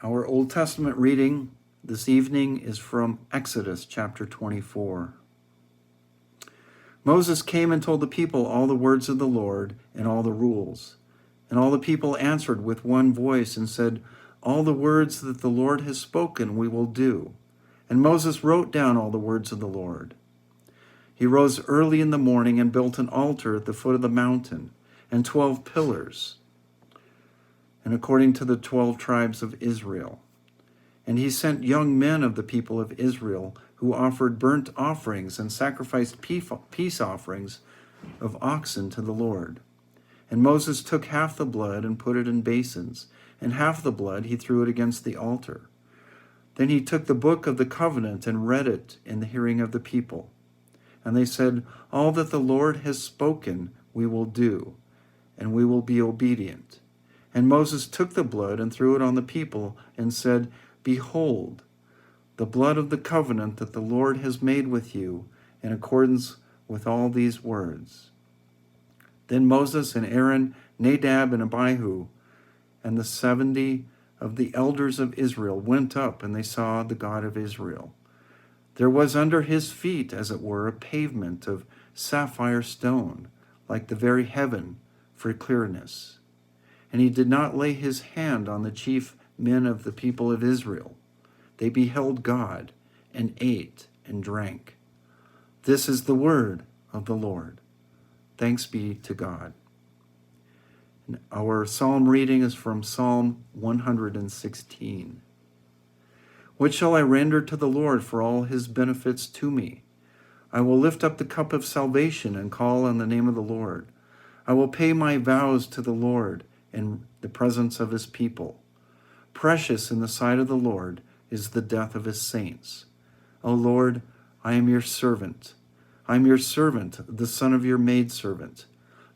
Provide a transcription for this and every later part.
Our Old Testament reading this evening is from Exodus chapter 24. Moses came and told the people all the words of the Lord and all the rules. And all the people answered with one voice and said, "All the words that the Lord has spoken we will do." And Moses wrote down all the words of the Lord. He rose early in the morning and built an altar at the foot of the mountain and 12 pillars, and according to the 12 tribes of Israel. And he sent young men of the people of Israel who offered burnt offerings and sacrificed peace offerings of oxen to the Lord. And Moses took half the blood and put it in basins, and half the blood he threw it against the altar. Then he took the book of the covenant and read it in the hearing of the people. And they said, "All that the Lord has spoken we will do, and we will be obedient." And Moses took the blood and threw it on the people and said, "Behold, the blood of the covenant that the Lord has made with you in accordance with all these words." Then Moses and Aaron, Nadab and Abihu, and the 70 of the elders of Israel went up, and they saw the God of Israel. There was under his feet, as it were, a pavement of sapphire stone, like the very heaven for clearness. And he did not lay his hand on the chief men of the people of Israel. They beheld God and ate and drank. This is the word of the Lord. Thanks be to God. And our psalm reading is from Psalm 116. What shall I render to the Lord for all his benefits to me? I will lift up the cup of salvation and call on the name of the Lord. I will pay my vows to the Lord in the presence of his people. Precious in the sight of the Lord is the death of his saints. O Lord, I am your servant. I am your servant, the son of your maidservant.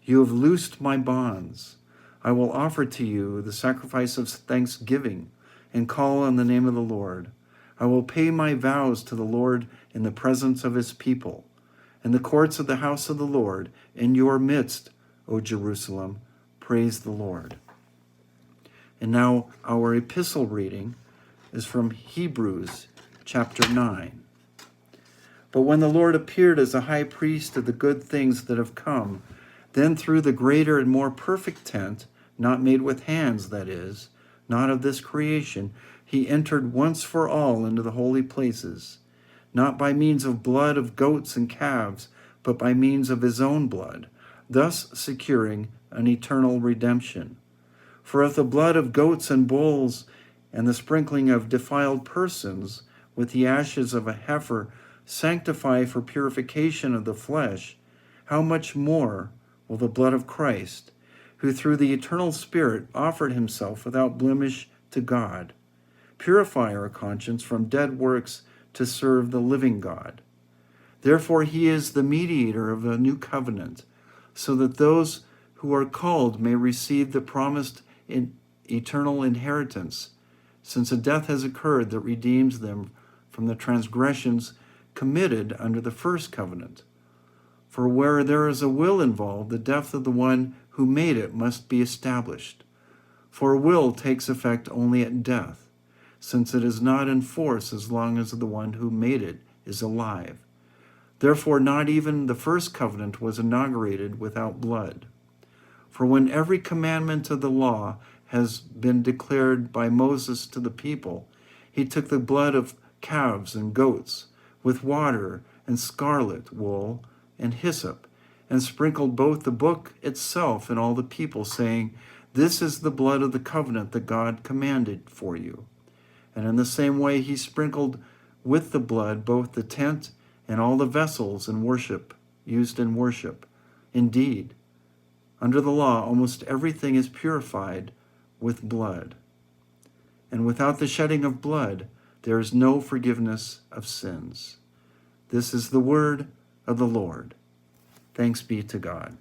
You have loosed my bonds. I will offer to you the sacrifice of thanksgiving and call on the name of the Lord. I will pay my vows to the Lord in the presence of his people, in the courts of the house of the Lord, in your midst, O Jerusalem. Praise the Lord. And now our epistle reading is from Hebrews chapter 9. But when the Lord appeared as a high priest of the good things that have come, then through the greater and more perfect tent, not made with hands, that is, not of this creation, he entered once for all into the holy places, not by means of blood of goats and calves, but by means of his own blood, thus securing an eternal redemption. For if the blood of goats and bulls and the sprinkling of defiled persons with the ashes of a heifer sanctify for purification of the flesh, how much more will the blood of Christ, who through the eternal Spirit offered himself without blemish to God, purify our conscience from dead works to serve the living God? Therefore he is the mediator of a new covenant, so that those who are called may receive the promised eternal inheritance, since a death has occurred that redeems them from the transgressions committed under the first covenant. For where there is a will involved, the death of the one who made it must be established. For a will takes effect only at death, since it is not in force as long as the one who made it is alive. Therefore, not even the first covenant was inaugurated without blood. For when every commandment of the law has been declared by Moses to the people, he took the blood of calves and goats with water and scarlet wool and hyssop, and sprinkled both the book itself and all the people, saying, "This is the blood of the covenant that God commanded for you." And in the same way he sprinkled with the blood both the tent and all the vessels in worship, used in worship. Indeed, under the law, almost everything is purified with blood. And without the shedding of blood, there is no forgiveness of sins. This is the word of the Lord. Thanks be to God.